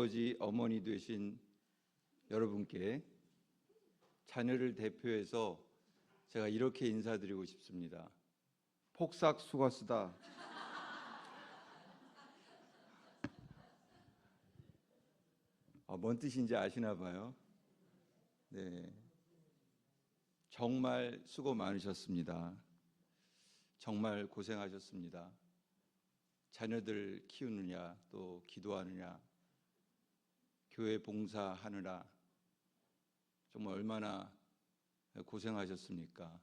아버지, 어머니 되신 여러분께 자녀를 대표해서 제가 이렇게 인사드리고 싶습니다. 폭삭 수고하시다. 뭔 뜻인지 아시나 봐요. 네, 정말 수고 많으셨습니다. 정말 고생하셨습니다. 자녀들 키우느냐, 또 기도하느냐, 교회 봉사하느라 정말 얼마나 고생하셨습니까?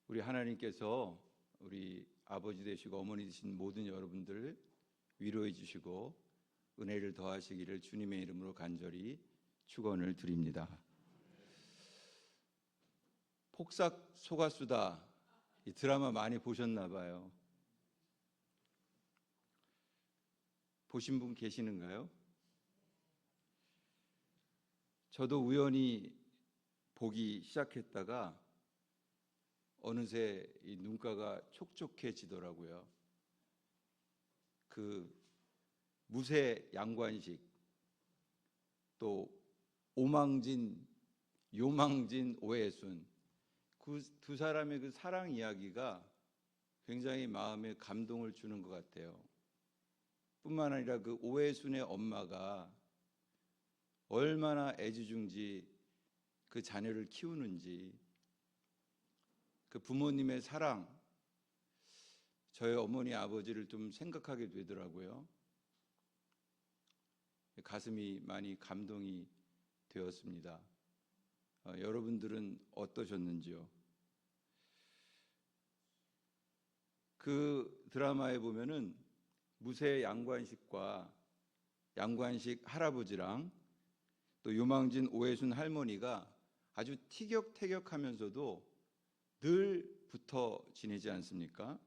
우리 하나님께서 우리 아버지 되시고 어머니 되신 모든 여러분들 위로해 주시고 은혜를 더하시기를 주님의 이름으로 간절히 축원을 드립니다. 폭삭 속았수다, 이 드라마 많이 보셨나 봐요. 보신 분 계시는가요? 저도 우연히 보기 시작했다가 어느새 이 눈가가 촉촉해지더라고요. 그 무쇠 양관식, 또 오망진, 요망진 오해순, 그 두 사람의 그 사랑 이야기가 굉장히 마음에 감동을 주는 것 같아요. 뿐만 아니라 그 오해순의 엄마가 얼마나 애지중지 그 자녀를 키우는지, 그 부모님의 사랑, 저희 어머니 아버지를 좀 생각하게 되더라고요. 가슴이 많이 감동이 되었습니다. 여러분들은 어떠셨는지요? 그 드라마에 보면은 무쇠 양관식과 양관식 할아버지랑 또 요망진 오해순 할머니가 아주 티격태격하면서도 늘 붙어 지내지 않습니까?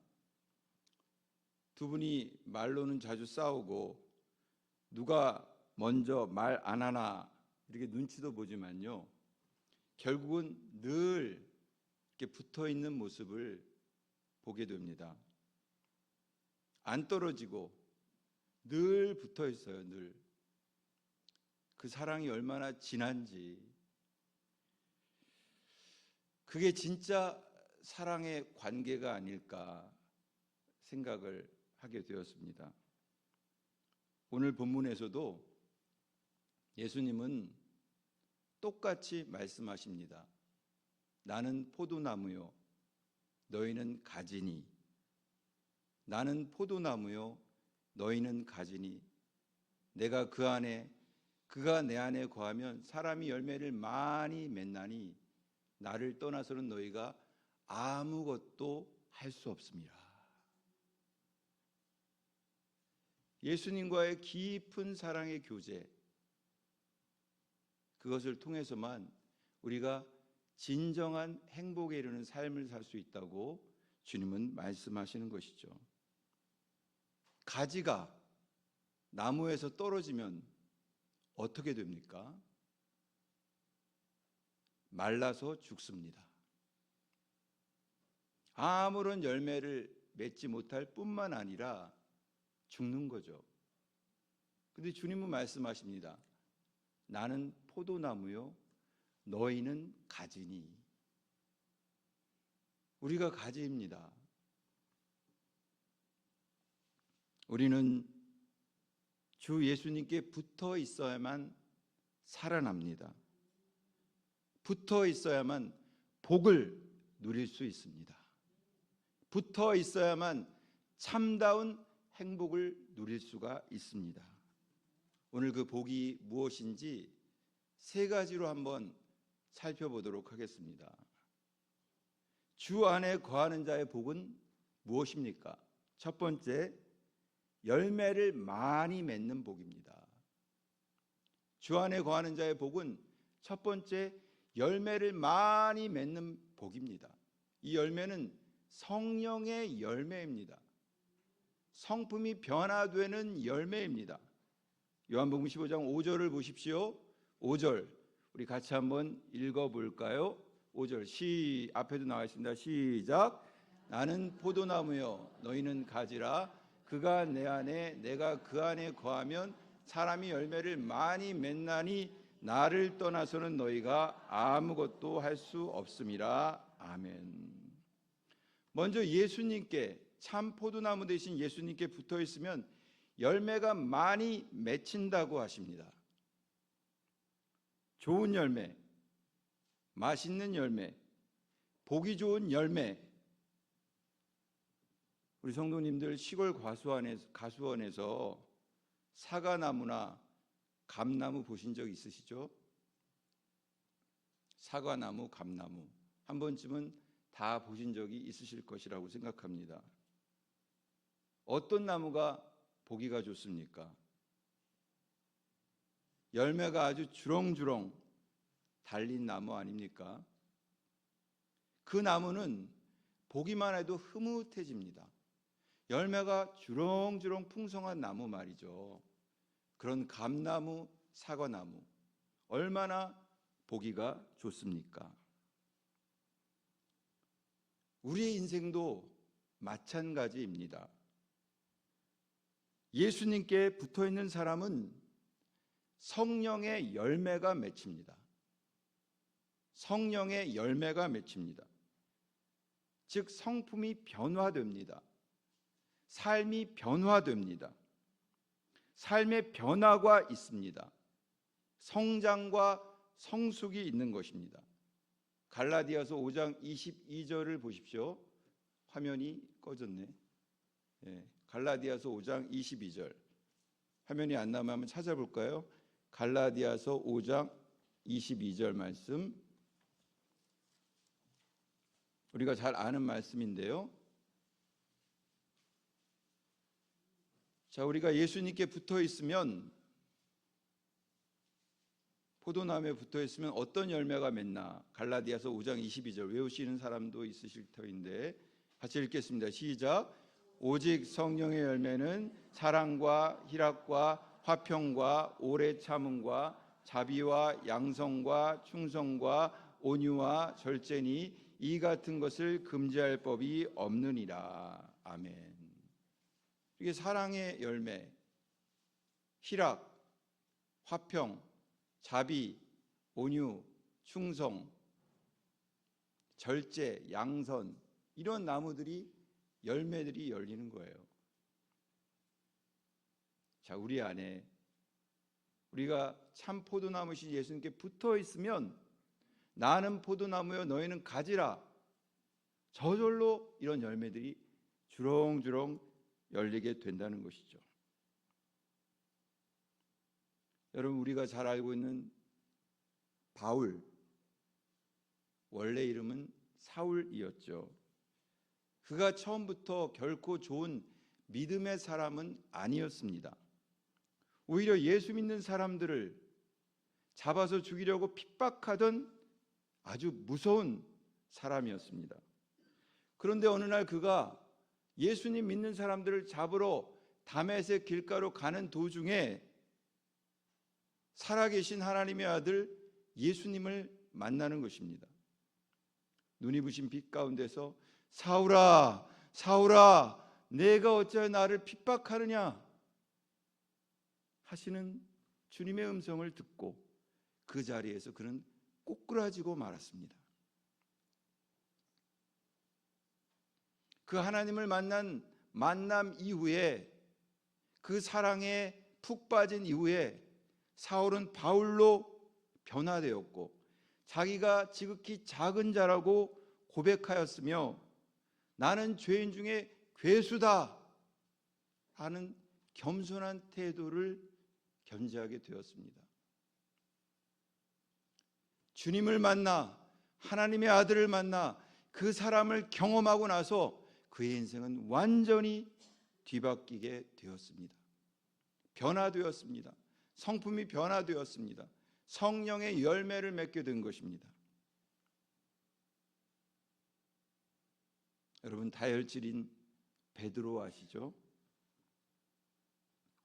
두 분이 말로는 자주 싸우고 누가 먼저 말 안 하나 이렇게 눈치도 보지만요, 결국은 늘 이렇게 붙어 있는 모습을 보게 됩니다. 안 떨어지고 늘 붙어 있어요. 늘 그 사랑이 얼마나 진한지, 그게 진짜 사랑의 관계가 아닐까 생각을 하게 되었습니다. 오늘 본문에서도 예수님은 똑같이 말씀하십니다. 나는 포도나무요, 너희는 가지니. 나는 포도나무요, 너희는 가지니. 내가 그 안에, 그가 내 안에 거하면 사람이 열매를 많이 맺나니 나를 떠나서는 너희가 아무것도 할 수 없습니다. 예수님과의 깊은 사랑의 교제, 그것을 통해서만 우리가 진정한 행복에 이르는 삶을 살 수 있다고 주님은 말씀하시는 것이죠. 가지가 나무에서 떨어지면 어떻게 됩니까? 말라서 죽습니다. 아무런 열매를 맺지 못할 뿐만 아니라 죽는 거죠. 근데 주님은 말씀하십니다. 나는 포도나무요, 너희는 가지니. 우리가 가지입니다. 우리는 주 예수님께 붙어 있어야만 살아납니다. 붙어 있어야만 복을 누릴 수 있습니다. 붙어 있어야만 참다운 행복을 누릴 수가 있습니다. 오늘 그 복이 무엇인지 세 가지로 한번 살펴보도록 하겠습니다. 주 안에 거하는 자의 복은 무엇입니까? 첫 번째, 열매를 많이 맺는 복입니다. 주 안에 거하는 자의 복은 첫 번째, 열매를 많이 맺는 복입니다. 이 열매는 성령의 열매입니다. 성품이 변화되는 열매입니다. 요한복음 15장 5절을 보십시오. 5절 우리 같이 한번 읽어볼까요? 5절 앞에도 나와 있습니다. 시작. 나는 포도나무요 너희는 가지라. 그가 내 안에 내가 그 안에 거하면 사람이 열매를 많이 맺나니 나를 떠나서는 너희가 아무것도 할 수 없음이라. 아멘. 먼저 예수님께, 참 포도나무 대신 예수님께 붙어 있으면 열매가 많이 맺힌다고 하십니다. 좋은 열매, 맛있는 열매, 보기 좋은 열매. 우리 성도님들 시골 가수원에서 사과나무나 감나무 보신 적 있으시죠? 사과나무, 감나무 한 번쯤은 다 보신 적이 있으실 것이라고 생각합니다. 어떤 나무가 보기가 좋습니까? 열매가 아주 주렁주렁 달린 나무 아닙니까? 그 나무는 보기만 해도 흐뭇해집니다. 열매가 주렁주렁 풍성한 나무 말이죠. 그런 감나무, 사과나무 얼마나 보기가 좋습니까? 우리의 인생도 마찬가지입니다. 예수님께 붙어 있는 사람은 성령의 열매가 맺힙니다. 성령의 열매가 맺힙니다. 즉 성품이 변화됩니다. 삶이 변화됩니다. 삶의 변화가 있습니다. 성장과 성숙이 있는 것입니다. 갈라디아서 5장 22절을 보십시오. 화면이 꺼졌네. 갈라디아서 5장 22절. 화면이 안 나오면 한번 찾아볼까요? 갈라디아서 5장 22절 말씀. 우리가 잘 아는 말씀인데요. 자, 우리가 예수님께 붙어 있으면, 포도나무에 붙어 있으면 어떤 열매가 맺나? 갈라디아서 5장 22절 외우시는 사람도 있으실 터인데 같이 읽겠습니다. 시작. 오직 성령의 열매는 사랑과 희락과 화평과 오래 참음과 자비와 양성과 충성과 온유와 절제니 이 같은 것을 금지할 법이 없느니라. 아멘. 이게 사랑의 열매, 희락, 화평, 자비, 온유, 충성, 절제, 양선, 이런 나무들이, 열매들이 열리는 거예요. 자, 우리 안에 우리가 참 포도나무신 예수님께 붙어 있으면 나는 포도나무여 너희는 가지라. 저절로 이런 열매들이 주렁주렁 열리게 된다는 것이죠. 여러분, 우리가 잘 알고 있는 바울, 원래 이름은 사울이었죠. 그가 처음부터 결코 좋은 믿음의 사람은 아니었습니다. 오히려 예수 믿는 사람들을 잡아서 죽이려고 핍박하던 아주 무서운 사람이었습니다. 그런데 어느 날 그가 예수님 믿는 사람들을 잡으러 다메섹 길가로 가는 도중에 살아계신 하나님의 아들 예수님을 만나는 것입니다. 눈이 부신 빛 가운데서 사울아, 사울아, 내가 어찌하여 나를 핍박하느냐 하시는 주님의 음성을 듣고 그 자리에서 그는 꼬꾸라지고 말았습니다. 그 하나님을 만난 만남 이후에, 그 사랑에 푹 빠진 이후에 사울은 바울로 변화되었고 자기가 지극히 작은 자라고 고백하였으며 나는 죄인 중에 괴수다 하는 겸손한 태도를 견지하게 되었습니다. 주님을 만나, 하나님의 아들을 만나 그 사람을 경험하고 나서 그의 인생은 완전히 뒤바뀌게 되었습니다. 변화되었습니다. 성품이 변화되었습니다. 성령의 열매를 맺게 된 것입니다. 여러분, 다혈질인 베드로 아시죠?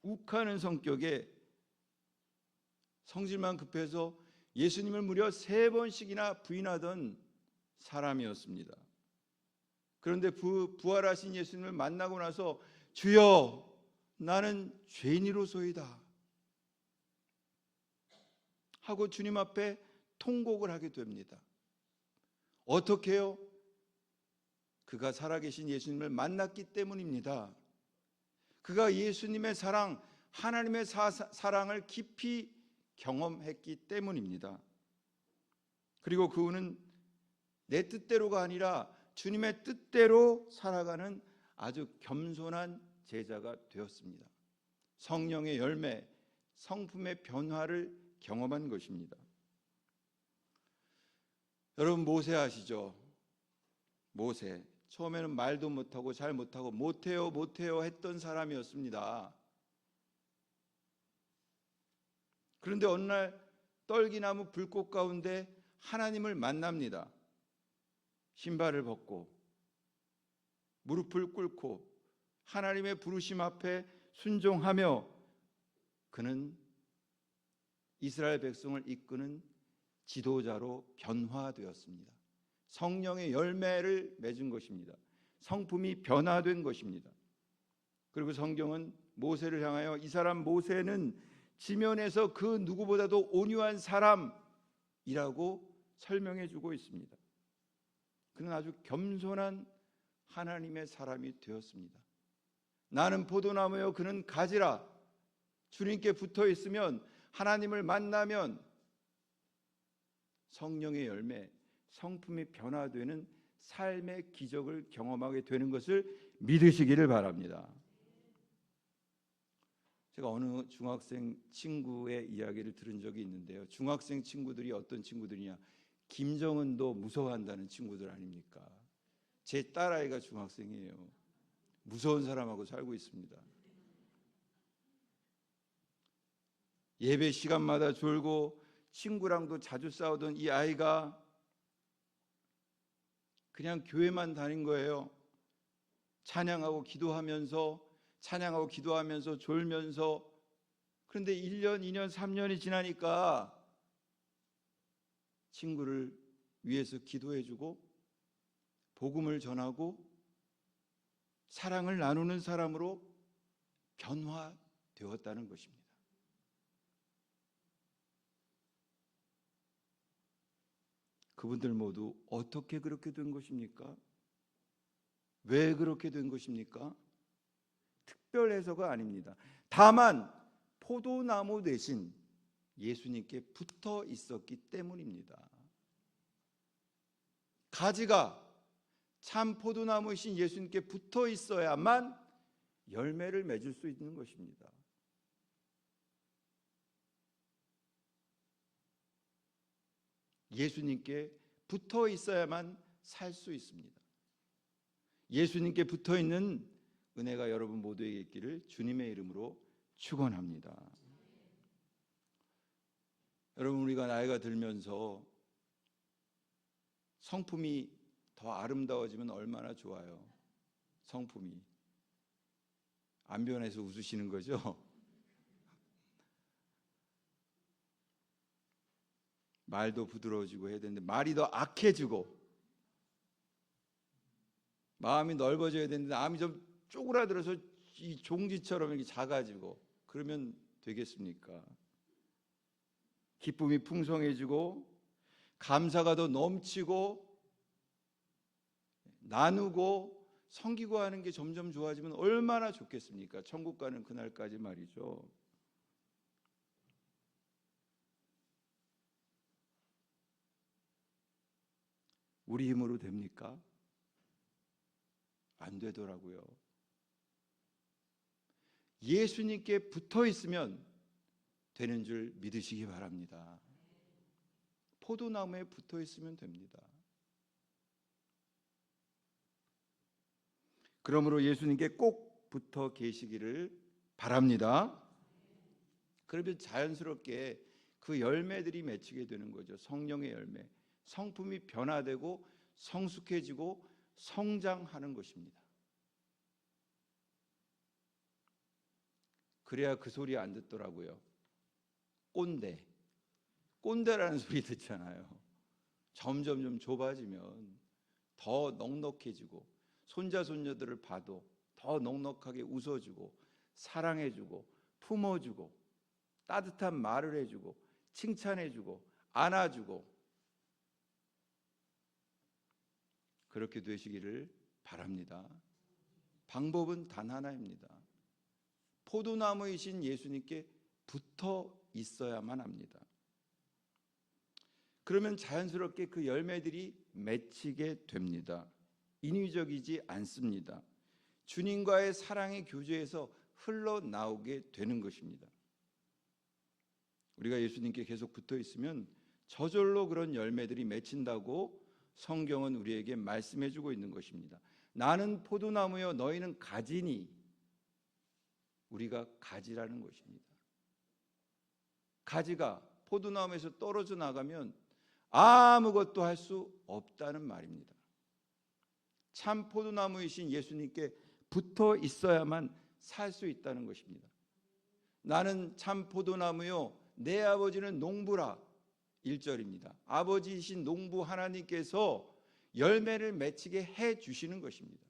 욱하는 성격에 성질만 급해서 예수님을 무려 3번씩이나 부인하던 사람이었습니다. 그런데 부활하신 예수님을 만나고 나서 주여 나는 죄인이로소이다 하고 주님 앞에 통곡을 하게 됩니다. 어떻게 해요? 그가 살아계신 예수님을 만났기 때문입니다. 그가 예수님의 사랑, 하나님의 사랑을 깊이 경험했기 때문입니다. 그리고 그는 내 뜻대로가 아니라 주님의 뜻대로 살아가는 아주 겸손한 제자가 되었습니다. 성령의 열매, 성품의 변화를 경험한 것입니다. 여러분 모세 아시죠? 모세 처음에는 말도 못하고 잘 못하고 못해요 했던 사람이었습니다. 그런데 어느 날 떨기나무 불꽃 가운데 하나님을 만납니다. 신발을 벗고 무릎을 꿇고 하나님의 부르심 앞에 순종하며 그는 이스라엘 백성을 이끄는 지도자로 변화되었습니다. 성령의 열매를 맺은 것입니다. 성품이 변화된 것입니다. 그리고 성경은 모세를 향하여 이 사람 모세는 지면에서 그 누구보다도 온유한 사람이라고 설명해 주고 있습니다. 그는 아주 겸손한 하나님의 사람이 되었습니다. 나는 포도나무요 그는 가지라. 주님께 붙어 있으면 하나님을 만나면 성령의 열매, 성품이 변화되는 삶의 기적을 경험하게 되는 것을 믿으시기를 바랍니다. 제가 어느 중학생 친구의 이야기를 들은 적이 있는데요. 중학생 친구들이 어떤 친구들이냐? 김정은도 무서워한다는 친구들 아닙니까? 제 딸아이가 중학생이에요. 무서운 사람하고 살고 있습니다. 예배 시간마다 졸고 친구랑도 자주 싸우던 이 아이가 그냥 교회만 다닌 거예요. 찬양하고 기도하면서 졸면서. 그런데 1년, 2년, 3년이 지나니까 친구를 위해서 기도해주고 복음을 전하고 사랑을 나누는 사람으로 변화되었다는 것입니다. 그분들 모두 어떻게 그렇게 된 것입니까? 왜 그렇게 된 것입니까? 특별해서가 아닙니다. 다만 포도나무 대신 예수님께 붙어 있었기 때문입니다. 가지가 참 포도나무이신 예수님께 붙어 있어야만 열매를 맺을 수 있는 것입니다. 예수님께 붙어 있어야만 살 수 있습니다. 예수님께 붙어 있는 은혜가 여러분 모두에게 있기를 주님의 이름으로 축원합니다. 여러분 우리가 나이가 들면서 성품이 더 아름다워지면 얼마나 좋아요. 성품이 안 변해서 웃으시는 거죠? 말도 부드러워지고 해야 되는데 말이 더 악해지고 마음이 넓어져야 되는데 마음이 좀 쪼그라들어서 이 종지처럼 이렇게 작아지고 그러면 되겠습니까? 기쁨이 풍성해지고 감사가 더 넘치고 나누고 섬기고 하는 게 점점 좋아지면 얼마나 좋겠습니까? 천국 가는 그날까지 말이죠. 우리 힘으로 됩니까? 안 되더라고요. 예수님께 붙어 있으면 되는 줄 믿으시기 바랍니다. 포도나무에 붙어 있으면 됩니다. 그러므로 예수님께 꼭 붙어 계시기를 바랍니다. 그러면 자연스럽게 그 열매들이 맺히게 되는 거죠. 성령의 열매, 성품이 변화되고 성숙해지고 성장하는 것입니다. 그래야 그 소리 안 듣더라고요. 꼰대라는 소리 듣잖아요. 점점 좀 좁아지면 더 넉넉해지고 손자 손녀들을 봐도 더 넉넉하게 웃어주고 사랑해주고 품어주고 따뜻한 말을 해주고 칭찬해주고 안아주고 그렇게 되시기를 바랍니다. 방법은 단 하나입니다. 포도나무이신 예수님께 붙어 있어야만 합니다. 그러면 자연스럽게 그 열매들이 맺히게 됩니다. 인위적이지 않습니다. 주님과의 사랑의 교제에서 흘러나오게 되는 것입니다. 우리가 예수님께 계속 붙어 있으면 저절로 그런 열매들이 맺힌다고 성경은 우리에게 말씀해 주고 있는 것입니다. 나는 포도나무여 너희는 가지니, 우리가 가지라는 것입니다. 가지가 포도나무에서 떨어져 나가면 아무것도 할 수 없다는 말입니다. 참 포도나무이신 예수님께 붙어 있어야만 살 수 있다는 것입니다. 나는 참 포도나무요 내 아버지는 농부라. 1절입니다. 아버지이신 농부 하나님께서 열매를 맺히게 해 주시는 것입니다.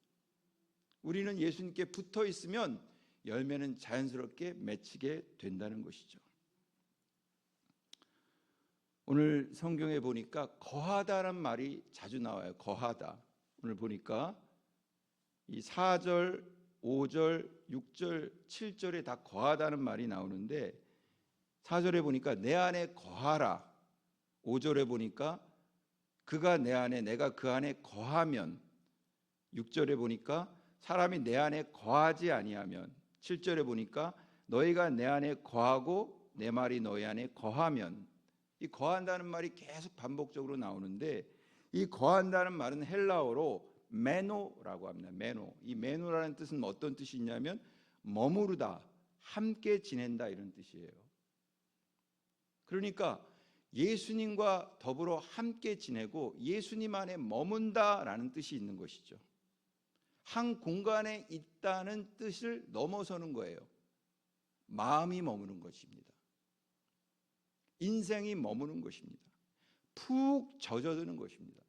우리는 예수님께 붙어 있으면 열매는 자연스럽게 맺히게 된다는 것이죠. 오늘 성경에 보니까 거하다란 말이 자주 나와요. 거하다. 오늘 보니까 이 4절, 5절, 6절, 7절에 다 거하다는 말이 나오는데 4절에 보니까 내 안에 거하라. 5절에 보니까 그가 내 안에 내가 그 안에 거하면, 6절에 보니까 사람이 내 안에 거하지 아니하면, 7절에 보니까 너희가 내 안에 거하고 내 말이 너희 안에 거하면, 이 거한다는 말이 계속 반복적으로 나오는데 이 거한다는 말은 헬라어로 메노라고 합니다. 메노. 이 메노라는 뜻은 어떤 뜻이 있냐면 머무르다, 함께 지낸다 이런 뜻이에요. 그러니까 예수님과 더불어 함께 지내고 예수님 안에 머문다라는 뜻이 있는 것이죠. 한 공간에 있다는 뜻을 넘어서는 거예요. 마음이 머무는 것입니다. 인생이 머무는 것입니다. 푹 젖어드는 것입니다.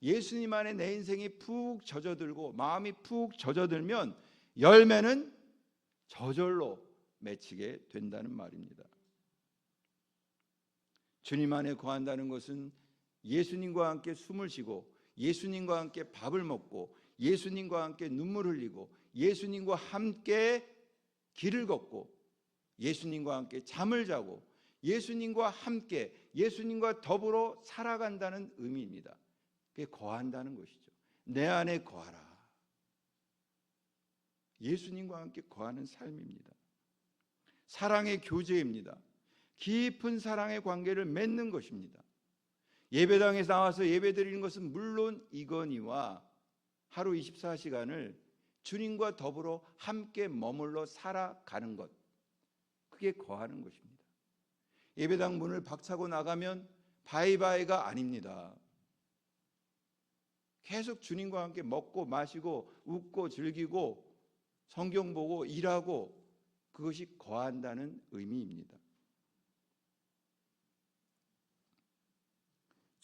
예수님 안에 내 인생이 푹 젖어들고 마음이 푹 젖어들면 열매는 저절로 맺히게 된다는 말입니다. 주님 안에 거한다는 것은 예수님과 함께 숨을 쉬고 예수님과 함께 밥을 먹고 예수님과 함께 눈물 흘리고 예수님과 함께 길을 걷고 예수님과 함께 잠을 자고 예수님과 함께 예수님과 더불어 살아간다는 의미입니다. 그게 거한다는 것이죠. 내 안에 거하라. 예수님과 함께 거하는 삶입니다. 사랑의 교제입니다. 깊은 사랑의 관계를 맺는 것입니다. 예배당에 나와서 예배드리는 것은 물론 이거니와 하루 24시간을 주님과 더불어 함께 머물러 살아가는 것, 그게 거하는 것입니다. 예배당 문을 박차고 나가면 바이바이가 아닙니다. 계속 주님과 함께 먹고 마시고 웃고 즐기고 성경 보고 일하고, 그것이 거한다는 의미입니다.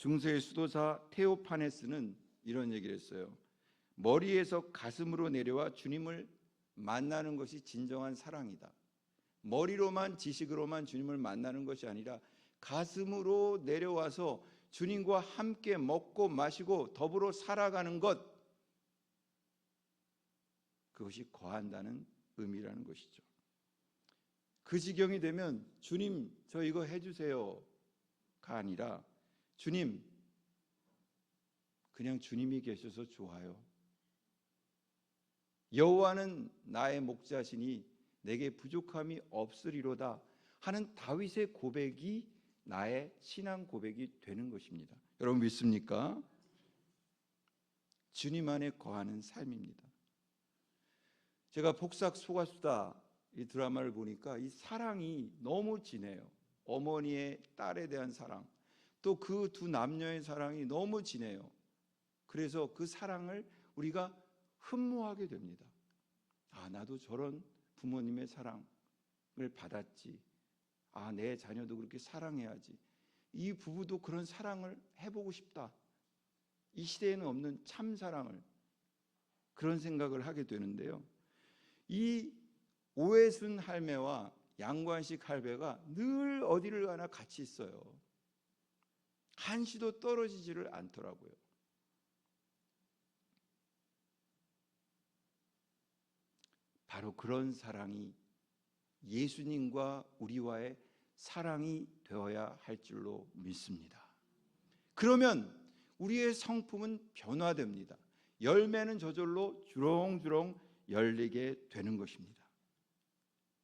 중세의 수도사 테오파네스는 이런 얘기를 했어요. 머리에서 가슴으로 내려와 주님을 만나는 것이 진정한 사랑이다. 머리로만 지식으로만 주님을 만나는 것이 아니라 가슴으로 내려와서 주님과 함께 먹고 마시고 더불어 살아가는 것, 그것이 거한다는 의미라는 것이죠. 그 지경이 되면 주님 저 이거 해주세요가 아니라 주님 그냥 주님이 계셔서 좋아요. 여호와는 나의 목자시니 내게 부족함이 없으리로다 하는 다윗의 고백이 나의 신앙 고백이 되는 것입니다. 여러분 믿습니까? 주님 안에 거하는 삶입니다. 제가 폭삭 소가수다 이 드라마를 보니까 이 사랑이 너무 진해요. 어머니의 딸에 대한 사랑, 또 그 두 남녀의 사랑이 너무 진해요. 그래서 그 사랑을 우리가 흠모하게 됩니다. 아, 나도 저런 부모님의 사랑을 받았지. 아, 내 자녀도 그렇게 사랑해야지. 이 부부도 그런 사랑을 해보고 싶다. 이 시대에는 없는 참 사랑을, 그런 생각을 하게 되는데요. 이 오해순 할매와 양관식 할배가 늘 어디를 가나 같이 있어요. 한시도 떨어지지를 않더라고요. 바로 그런 사랑이 예수님과 우리와의 사랑이 되어야 할 줄로 믿습니다. 그러면 우리의 성품은 변화됩니다. 열매는 저절로 주렁주렁 열리게 되는 것입니다.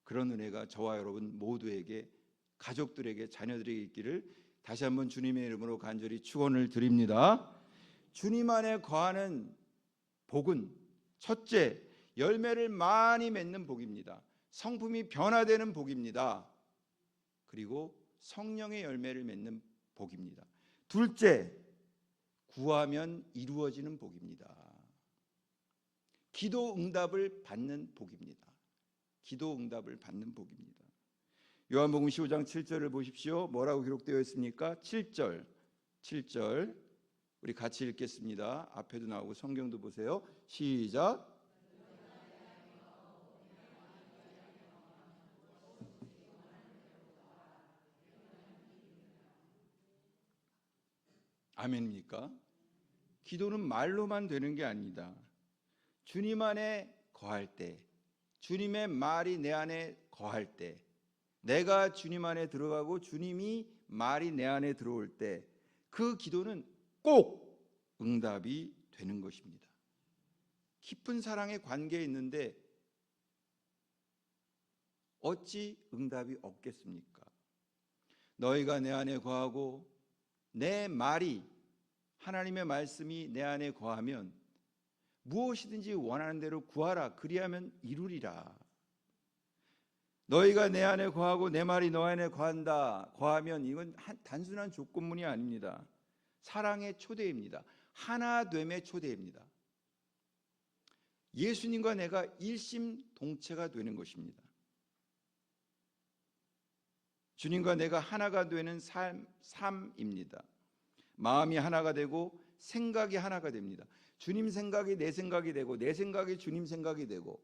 그런 은혜가 저와 여러분 모두에게, 가족들에게, 자녀들에게 있기를 다시 한번 주님의 이름으로 간절히 축원을 드립니다. 주님 안에 거하는 복은 첫째, 열매를 많이 맺는 복입니다. 성품이 변화되는 복입니다. 그리고 성령의 열매를 맺는 복입니다. 둘째, 구하면 이루어지는 복입니다. 기도 응답을 받는 복입니다. 기도 응답을 받는 복입니다. 요한복음 15장 7절을 보십시오. 뭐라고 기록되어 있습니까? 7절 우리 같이 읽겠습니다. 앞에도 나오고 성경도 보세요. 시작. 아멘입니까? 기도는 말로만 되는 게 아닙니다. 주님 안에 거할 때, 주님의 말이 내 안에 거할 때, 내가 주님 안에 들어가고 주님이 말이 내 안에 들어올 때, 그 기도는 꼭 응답이 되는 것입니다. 깊은 사랑의 관계에 있는데 어찌 응답이 없겠습니까? 너희가 내 안에 거하고 내 말이, 하나님의 말씀이 내 안에 거하면 무엇이든지 원하는 대로 구하라. 그리하면 이루리라. 너희가 내 안에 거하고 내 말이 너 안에 거하면 이건 단순한 조건문이 아닙니다. 사랑의 초대입니다. 하나됨의 초대입니다. 예수님과 내가 일심동체가 되는 것입니다. 주님과 내가 하나가 되는 삶입니다. 마음이 하나가 되고 생각이 하나가 됩니다. 주님 생각이 내 생각이 되고 내 생각이 주님 생각이 되고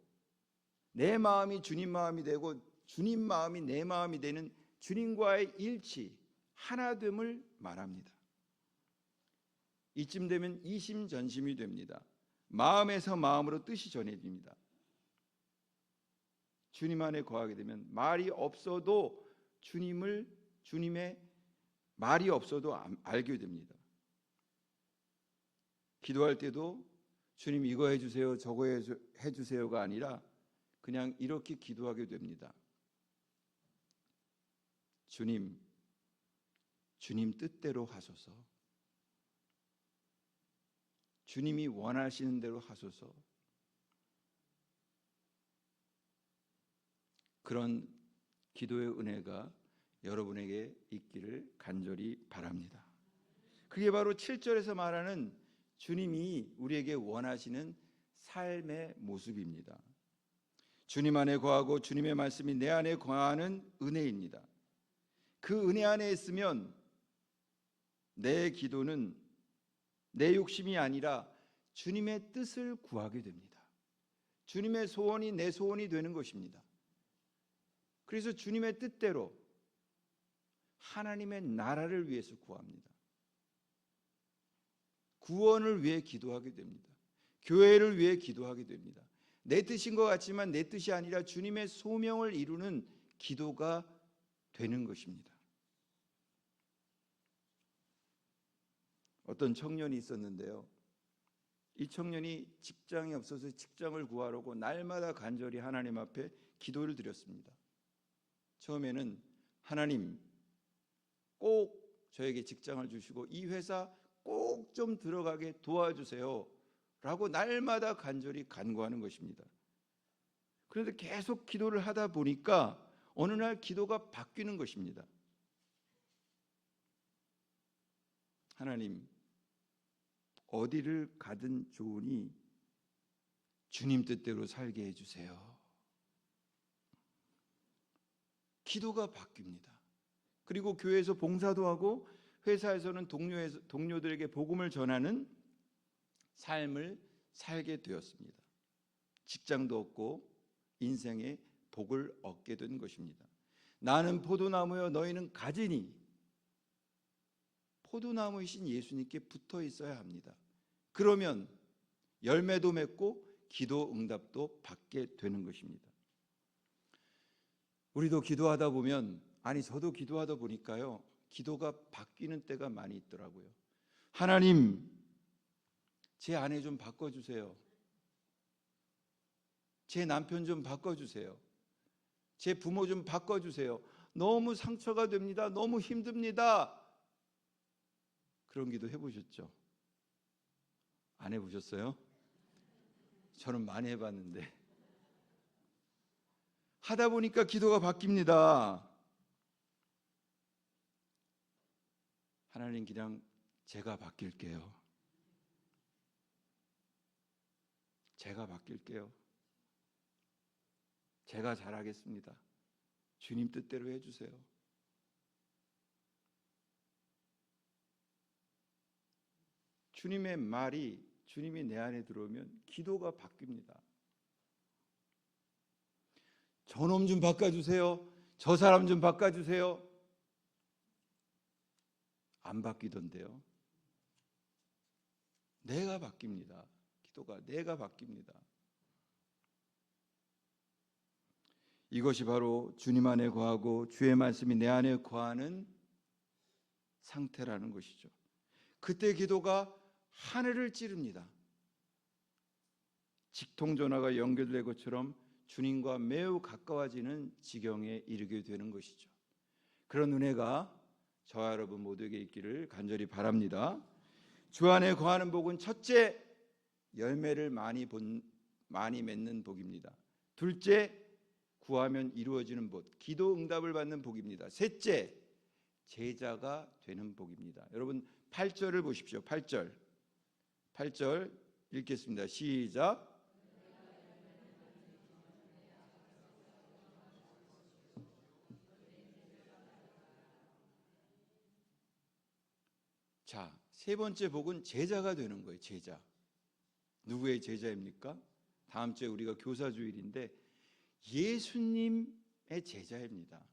내 마음이 주님 마음이 되고 주님 마음이 내 마음이 되는 주님과의 일치, 하나됨을 말합니다. 이쯤 되면 이심전심이 됩니다. 마음에서 마음으로 뜻이 전해집니다. 주님 안에 거하게 되면 말이 없어도 주님의 말이 없어도 알게 됩니다. 기도할 때도 주님 이거 해주세요, 저거 해주세요가 아니라 그냥 이렇게 기도하게 됩니다. 주님 뜻대로 하소서. 주님이 원하시는 대로 하소서. 그런 기도의 은혜가 여러분에게 있기를 간절히 바랍니다. 그게 바로 7절에서 말하는 주님이 우리에게 원하시는 삶의 모습입니다. 주님 안에 거하고 주님의 말씀이 내 안에 거하는 은혜입니다. 그 은혜 안에 있으면 내 기도는 내 욕심이 아니라 주님의 뜻을 구하게 됩니다. 주님의 소원이 내 소원이 되는 것입니다. 그래서 주님의 뜻대로 하나님의 나라를 위해서 구합니다. 구원을 위해 기도하게 됩니다. 교회를 위해 기도하게 됩니다. 내 뜻인 것 같지만 내 뜻이 아니라 주님의 소명을 이루는 기도가 되는 것입니다. 어떤 청년이 있었는데요. 이 청년이 직장이 없어서 직장을 구하려고 날마다 간절히 하나님 앞에 기도를 드렸습니다. 처음에는 하나님 꼭 저에게 직장을 주시고 이 회사 꼭 좀 들어가게 도와주세요 라고 날마다 간절히 간구하는 것입니다. 그런데 계속 기도를 하다 보니까 어느 날 기도가 바뀌는 것입니다. 하나님 어디를 가든 좋으니 주님 뜻대로 살게 해주세요. 기도가 바뀝니다. 그리고 교회에서 봉사도 하고 회사에서는 동료들에게 복음을 전하는 삶을 살게 되었습니다. 직장도 얻고 인생의 복을 얻게 된 것입니다. 나는 포도나무여 너희는 가지니 포도나무이신 예수님께 붙어 있어야 합니다. 그러면 열매도 맺고 기도 응답도 받게 되는 것입니다. 우리도 기도하다 보면, 아니 저도 기도하다 보니까요, 기도가 바뀌는 때가 많이 있더라고요. 하나님, 제 아내 좀 바꿔주세요. 제 남편 좀 바꿔주세요. 제 부모 좀 바꿔주세요. 너무 상처가 됩니다. 너무 힘듭니다. 그런 기도 해보셨죠? 안 해보셨어요? 저는 많이 해봤는데 하다 보니까 기도가 바뀝니다. 하나님, 그냥 제가 바뀔게요. 제가 바뀔게요. 제가 잘하겠습니다. 주님 뜻대로 해주세요. 주님의 말이, 주님이 내 안에 들어오면 기도가 바뀝니다. 저놈 좀 바꿔주세요. 저 사람 좀 바꿔주세요. 안 바뀌던데요. 내가 바뀝니다. 기도가 내가 바뀝니다. 이것이 바로 주님 안에 거하고 주의 말씀이 내 안에 거하는 상태라는 것이죠. 그때 기도가 하늘을 찌릅니다. 직통전화가 연결된 것처럼 주님과 매우 가까워지는 지경에 이르게 되는 것이죠. 그런 은혜가 저와 여러분 모두에게 있기를 간절히 바랍니다. 주 안에 거하는 복은 첫째, 열매를 많이 맺는 복입니다. 둘째, 구하면 이루어지는 복, 기도 응답을 받는 복입니다. 셋째, 제자가 되는 복입니다. 여러분 8절을 보십시오. 8절 읽겠습니다. 시작. 자, 세 번째 복은 제자가 되는 거예요. 제자. 누구의 제자입니까? 다음 주에 우리가 교사주일인데 예수님의 제자입니다.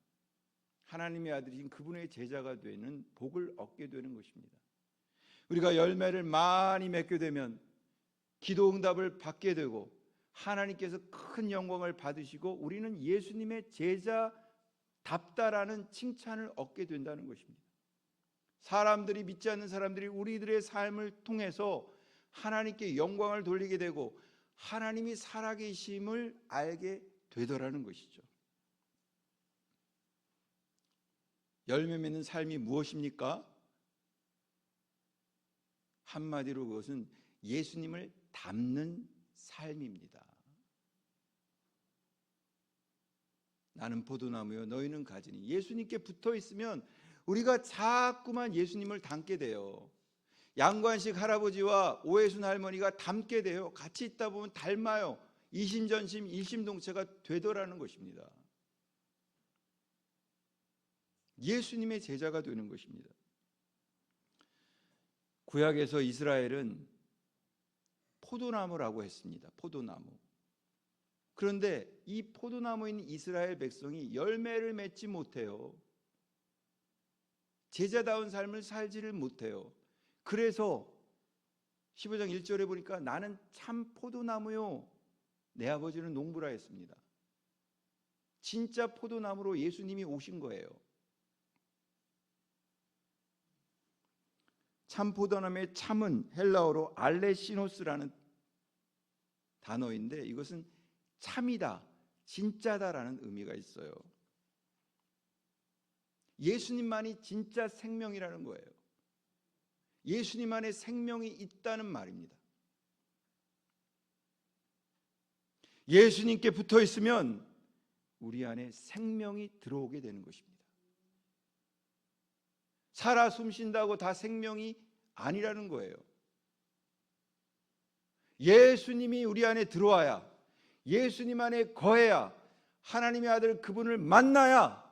하나님의 아들이신 그분의 제자가 되는 복을 얻게 되는 것입니다. 우리가 열매를 많이 맺게 되면 기도 응답을 받게 되고 하나님께서 큰 영광을 받으시고 우리는 예수님의 제자답다라는 칭찬을 얻게 된다는 것입니다. 사람들이, 믿지 않는 사람들이 우리들의 삶을 통해서 하나님께 영광을 돌리게 되고 하나님이 살아계심을 알게 되더라는 것이죠. 열매 맺는 삶이 무엇입니까? 한마디로 그것은 예수님을 닮는 삶입니다. 나는 포도나무요 너희는 가지니. 예수님께 붙어 있으면 우리가 자꾸만 예수님을 닮게 돼요. 양관식 할아버지와 오해순 할머니가 닮게 돼요. 같이 있다 보면 닮아요. 이심전심 일심동체가 되더라는 것입니다. 예수님의 제자가 되는 것입니다. 구약에서 이스라엘은 포도나무라고 했습니다. 포도나무. 그런데 이 포도나무인 이스라엘 백성이 열매를 맺지 못해요. 제자다운 삶을 살지를 못해요. 그래서 15장 1절에 보니까 나는 참 포도나무요 내 아버지는 농부라 했습니다. 진짜 포도나무로 예수님이 오신 거예요. 참 포도나무의 참은 헬라어로 알레시노스라는 단어인데 이것은 참이다, 진짜다라는 의미가 있어요. 예수님만이 진짜 생명이라는 거예요. 예수님 안에 생명이 있다는 말입니다. 예수님께 붙어 있으면 우리 안에 생명이 들어오게 되는 것입니다. 살아 숨쉰다고 다 생명이 아니라는 거예요. 예수님이 우리 안에 들어와야, 예수님 안에 거해야, 하나님의 아들 그분을 만나야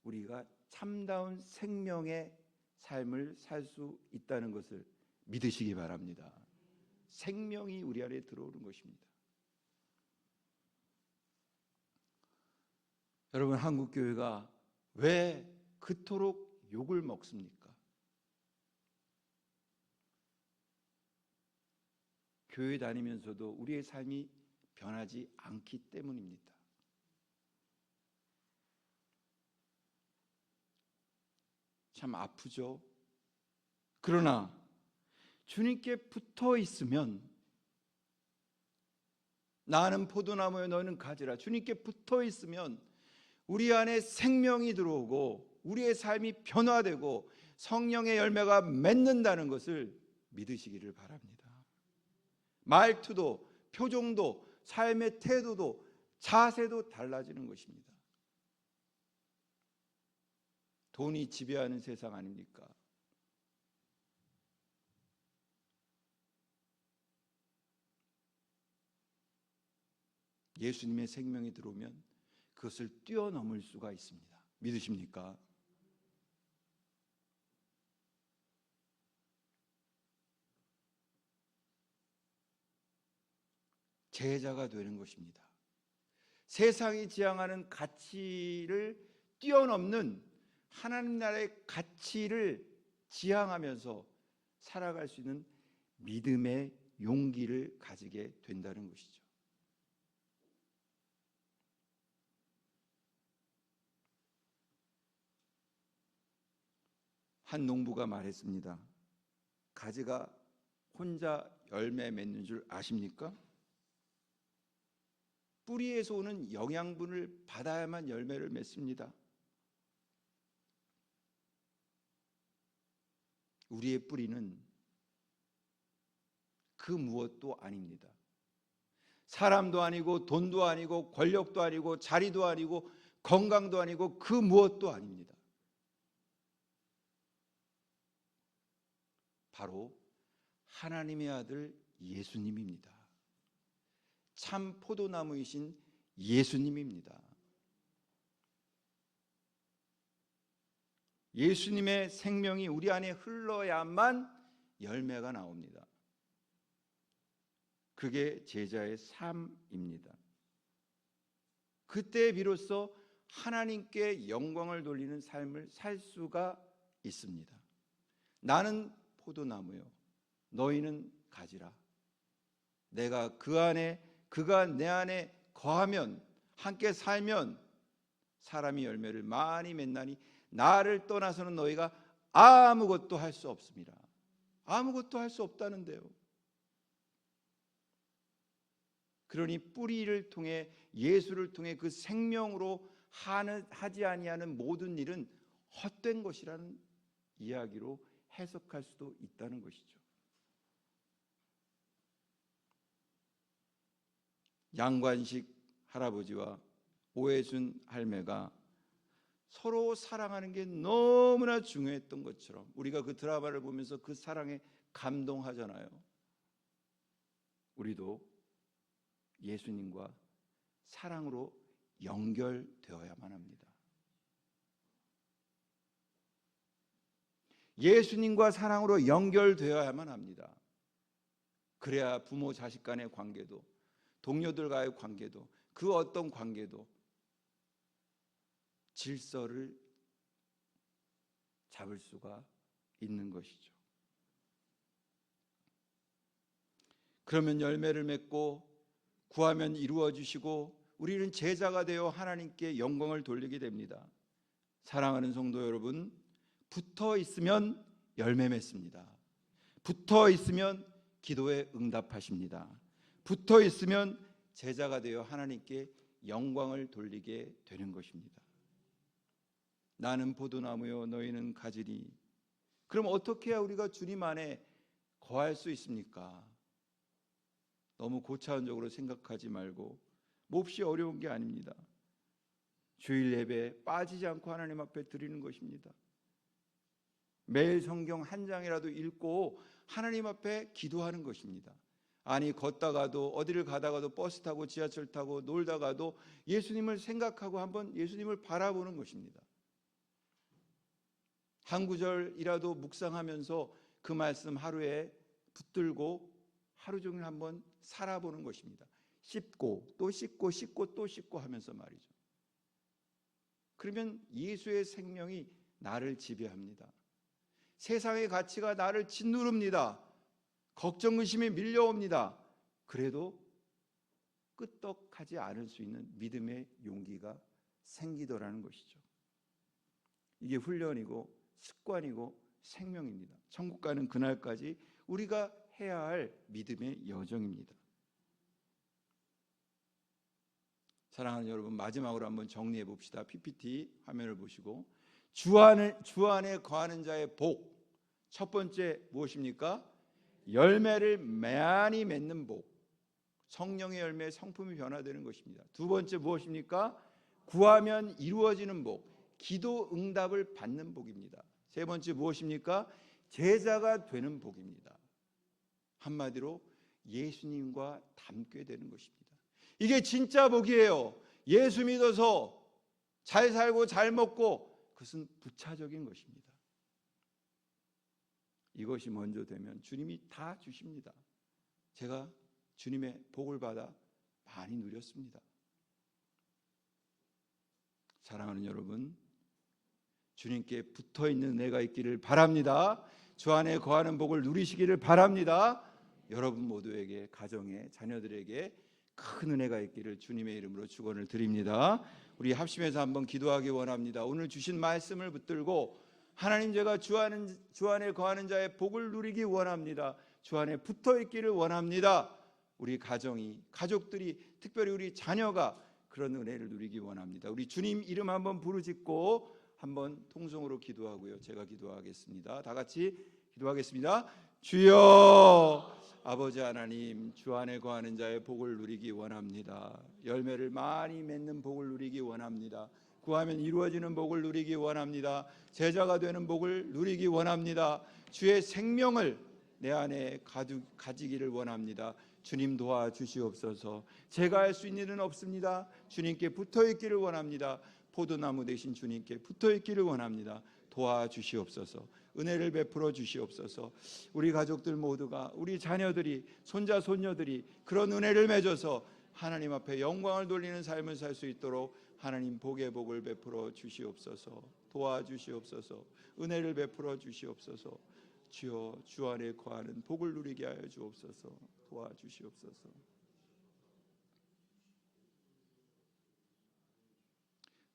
우리가 참다운 생명의 삶을 살 수 있다는 것을 믿으시기 바랍니다. 생명이 우리 안에 들어오는 것입니다. 여러분, 한국 교회가 왜 그토록 욕을 먹습니까? 교회 다니면서도 우리의 삶이 변하지 않기 때문입니다. 참 아프죠? 그러나 주님께 붙어 있으면, 나는 포도나무에 너희는 가지라, 주님께 붙어 있으면 우리 안에 생명이 들어오고 우리의 삶이 변화되고 성령의 열매가 맺는다는 것을 믿으시기를 바랍니다. 말투도, 표정도, 삶의 태도도, 자세도 달라지는 것입니다. 돈이 지배하는 세상 아닙니까? 예수님의 생명이 들어오면 그것을 뛰어넘을 수가 있습니다. 믿으십니까? 제자가 되는 것입니다. 세상이 지향하는 가치를 뛰어넘는 하나님 나라의 가치를 지향하면서 살아갈 수 있는 믿음의 용기를 가지게 된다는 것이죠. 한 농부가 말했습니다. 가지가 혼자 열매 맺는 줄 아십니까? 뿌리에서 오는 영양분을 받아야만 열매를 맺습니다. 우리의 뿌리는 그 무엇도 아닙니다. 사람도 아니고 돈도 아니고 권력도 아니고 자리도 아니고 건강도 아니고 그 무엇도 아닙니다. 바로 하나님의 아들 예수님입니다. 참 포도나무이신 예수님입니다. 예수님의 생명이 우리 안에 흘러야만 열매가 나옵니다. 그게 제자의 삶입니다. 그때 비로소 하나님께 영광을 돌리는 삶을 살 수가 있습니다. 나는 포도나무요, 너희는 가지라. 내가 그 안에, 그가 내 안에 거하면, 함께 살면 사람이 열매를 많이 맺나니 나를 떠나서는 너희가 아무것도 할 수 없습니다. 아무것도 할 수 없다는데요. 그러니 뿌리를 통해, 예수를 통해 그 생명으로 하지 아니하는 모든 일은 헛된 것이라는 이야기로 해석할 수도 있다는 것이죠. 양관식 할아버지와 오해순 할매가 서로 사랑하는 게 너무나 중요했던 것처럼 우리가 그 드라마를 보면서 그 사랑에 감동하잖아요. 우리도 예수님과 사랑으로 연결되어야만 합니다. 예수님과 사랑으로 연결되어야만 합니다. 그래야 부모 자식 간의 관계도, 동료들과의 관계도, 그 어떤 관계도 질서를 잡을 수가 있는 것이죠. 그러면 열매를 맺고 구하면 이루어 주시고 우리는 제자가 되어 하나님께 영광을 돌리게 됩니다. 사랑하는 성도 여러분, 붙어 있으면 열매 맺습니다. 붙어 있으면 기도에 응답하십니다. 붙어 있으면 제자가 되어 하나님께 영광을 돌리게 되는 것입니다. 나는 포도나무요 너희는 가지리. 그럼 어떻게 해야 우리가 주님 안에 거할 수 있습니까? 너무 고차원적으로 생각하지 말고, 몹시 어려운 게 아닙니다. 주일 예배에 빠지지 않고 하나님 앞에 드리는 것입니다. 매일 성경 한 장이라도 읽고 하나님 앞에 기도하는 것입니다. 아니, 걷다가도, 어디를 가다가도, 버스 타고 지하철 타고 놀다가도 예수님을 생각하고 한번 예수님을 바라보는 것입니다. 한 구절이라도 묵상하면서 그 말씀 하루에 붙들고 하루 종일 한번 살아보는 것입니다. 씹고 또 씹고 씹고 또 씹고 하면서 말이죠. 그러면 예수의 생명이 나를 지배합니다. 세상의 가치가 나를 짓누릅니다. 걱정, 의심이 밀려옵니다. 그래도 끄떡하지 않을 수 있는 믿음의 용기가 생기더라는 것이죠. 이게 훈련이고 습관이고 생명입니다. 천국 가는 그날까지 우리가 해야 할 믿음의 여정입니다. 사랑하는 여러분, 마지막으로 한번 정리해 봅시다. PPT 화면을 보시고, 주 안에 거하는 자의 복. 첫 번째 무엇입니까? 열매를 많이 맺는 복. 성령의 열매의 성품이 변화되는 것입니다. 두 번째 무엇입니까? 구하면 이루어지는 복. 기도 응답을 받는 복입니다. 세 번째 무엇입니까? 제자가 되는 복입니다. 한마디로 예수님과 닮게 되는 것입니다. 이게 진짜 복이에요. 예수 믿어서 잘 살고 잘 먹고, 그것은 부차적인 것입니다. 이것이 먼저 되면 주님이 다 주십니다. 제가 주님의 복을 받아 많이 누렸습니다. 사랑하는 여러분, 주님께 붙어있는 은혜가 있기를 바랍니다. 주 안에 거하는 복을 누리시기를 바랍니다. 여러분 모두에게, 가정에, 자녀들에게 큰 은혜가 있기를 주님의 이름으로 축원을 드립니다. 우리 합심해서 한번 기도하기 원합니다. 오늘 주신 말씀을 붙들고 하나님, 제가 주 안에 거하는 자의 복을 누리기 원합니다. 주 안에 붙어있기를 원합니다. 우리 가족들이, 특별히 우리 자녀가 그런 은혜를 누리기 원합니다. 우리 주님 이름 한번 부르짖고 한번 통성으로 기도하고요, 제가 기도하겠습니다. 다 같이 기도하겠습니다. 주여, 아버지 하나님, 주 안에 거하는 자의 복을 누리기 원합니다. 열매를 많이 맺는 복을 누리기 원합니다. 구하면 이루어지는 복을 누리기 원합니다. 제자가 되는 복을 누리기 원합니다. 주의 생명을 내 안에 가지기를 원합니다. 주님 도와주시옵소서. 제가 할 수 있는 일은 없습니다. 주님께 붙어있기를 원합니다. 포도나무 되신 주님께 붙어있기를 원합니다. 도와주시옵소서. 은혜를 베풀어 주시옵소서. 우리 가족들 모두가, 우리 자녀들이, 손자 손녀들이 그런 은혜를 맺어서 하나님 앞에 영광을 돌리는 삶을 살 수 있도록 하나님 복의 복을 베풀어 주시옵소서. 도와주시옵소서. 은혜를 베풀어 주시옵소서. 주여, 주 안에 거하는 복을 누리게 하여 주옵소서. 도와주시옵소서.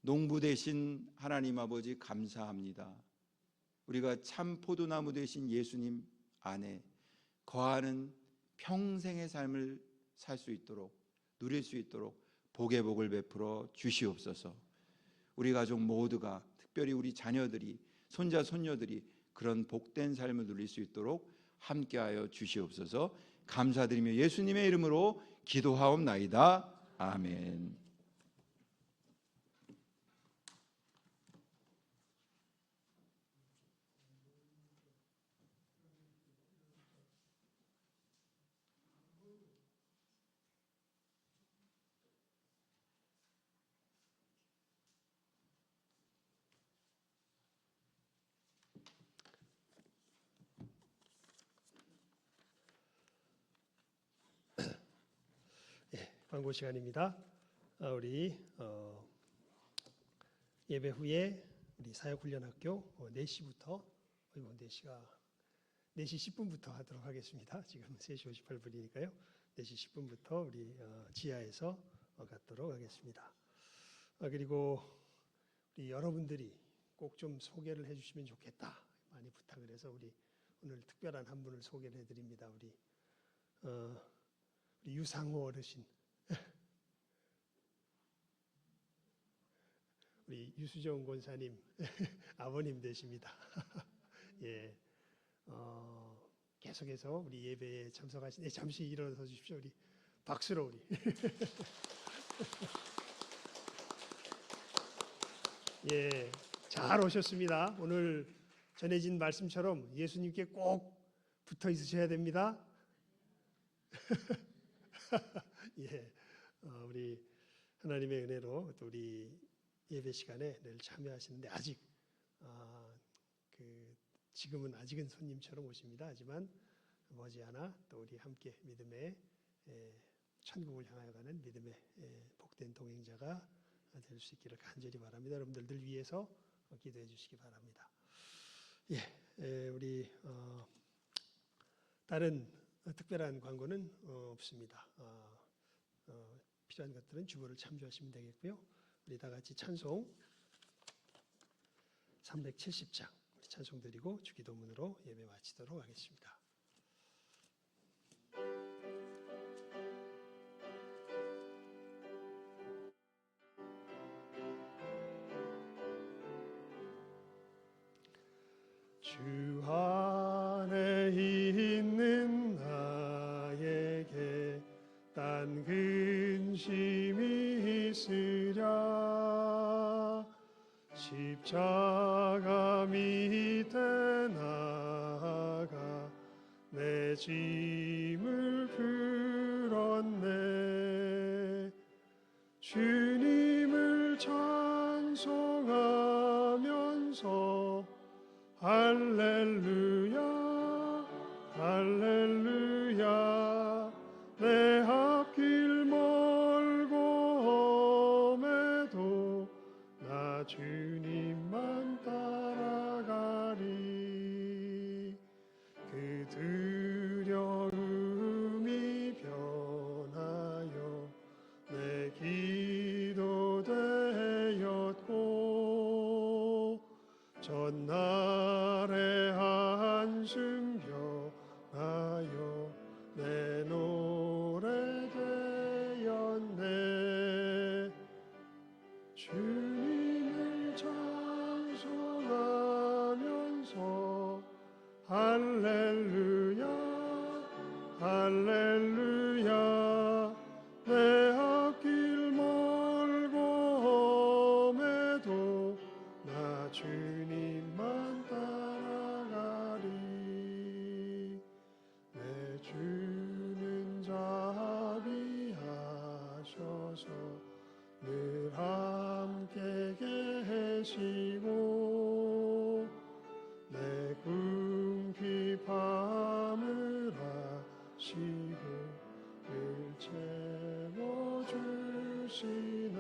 농부 되신 하나님 아버지, 감사합니다. 우리가 참 포도나무 되신 예수님 안에 거하는 평생의 삶을 살 수 있도록, 누릴 수 있도록 복의 복을 베풀어 주시옵소서. 우리 가족 모두가, 특별히 우리 자녀들이, 손자 손녀들이 그런 복된 삶을 누릴 수 있도록 함께하여 주시옵소서. 감사드리며 예수님의 이름으로 기도하옵나이다. 아멘. 광고 시간입니다. 우리 예배 후에 우리 사역훈련학교 4시부터 4시가 4시 10분부터 하도록 하겠습니다. 지금 3시 58분이니까요. 4시 10분부터 우리 지하에서 갖도록 하겠습니다. 그리고 우리 여러분들이 꼭 좀 소개를 해주시면 좋겠다, 많이 부탁을 해서 우리 오늘 특별한 한 분을 소개를 해드립니다. 우리 유상호 어르신, 우리 유수정 권사님 아버님 되십니다. 예, 계속해서 우리 예배에 참석하신, 잠시 일어서 주십시오. 우리 박수로 우리 예, 잘 오셨습니다. 오늘 전해진 말씀처럼 예수님께 꼭 붙어 있으셔야 됩니다. 예, 우리 하나님의 은혜로 또 우리 예배 시간에 늘 참여하시는데 아직 지금은 아직은 손님처럼 오십니다. 하지만 머지않아 또 우리 함께 믿음의 천국을 향하여 가는 믿음의 복된 동행자가 될 수 있기를 간절히 바랍니다. 여러분들 늘 위해서 기도해 주시기 바랍니다. 예, 우리 다른 특별한 광고는 없습니다. 필요한 것들은 주보를 참조하시면 되겠고요. 우리 다 같이 찬송 370장 찬송 드리고 주기도문으로 예배 마치도록 하겠습니다. 주 안에 있는 나에게 딴 근심이 있으랴 십자가 밑에 나가 내 짐을 풀었네 주님을 찬송하면서 할렐루야 할렐루야 내 앞길 멀고 험해도 나 주님만 따라가리 그 두려움이 변하여 내 기도 되었고 전날의 한숨 변하여 내 노래 되었네 주님을 찬송하면서 할렐루야 할렐루야 내 앞길 멀고 험해도 나 주님만 따라가리 내 주는 자비하셔서 늘 함께 계시고 내 궁핍함을 아시고 늘 채워주시네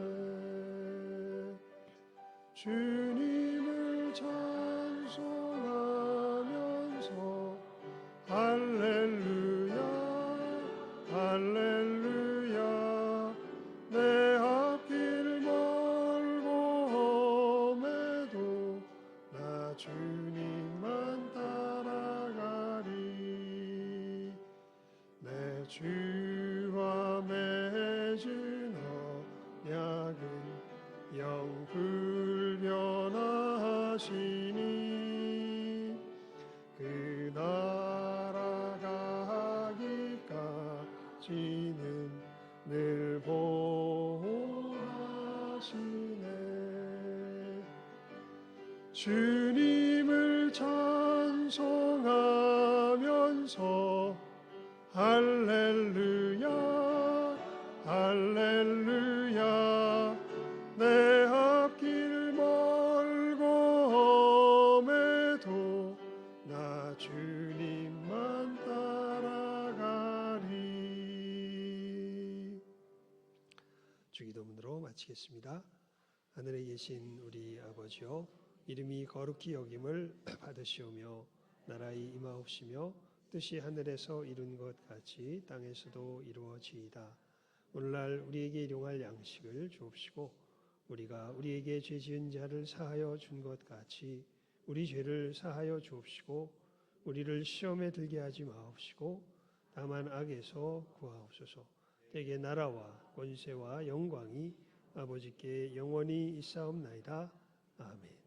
주님을 찬송하면서 할렐루야 할렐루야 내 앞길 멀고 험해도 나 주님만 따라가리 내 주와 맺은 언약은 영 불변하시니 그 나라 가기까지는 늘 보호하시네 주님을 찬송하면서 할렐루야 할렐루야 내 앞길 멀고 험해도 나 주님만 따라가리 주기도문으로 마치겠습니다. 하늘에 계신 우리 아버지여 이름이 거룩히 여김을 받으시오며 나라의 임하옵시며 뜻이 하늘에서 이룬 것 같이 땅에서도 이루어지이다. 오늘날 우리에게 일용할 양식을 주옵시고 우리가 우리에게 죄 지은 자를 사하여 준 것 같이 우리 죄를 사하여 주옵시고 우리를 시험에 들게 하지 마옵시고 다만 악에서 구하옵소서. 대개 나라와 권세와 영광이 아버지께 영원히 있사옵나이다. 아멘.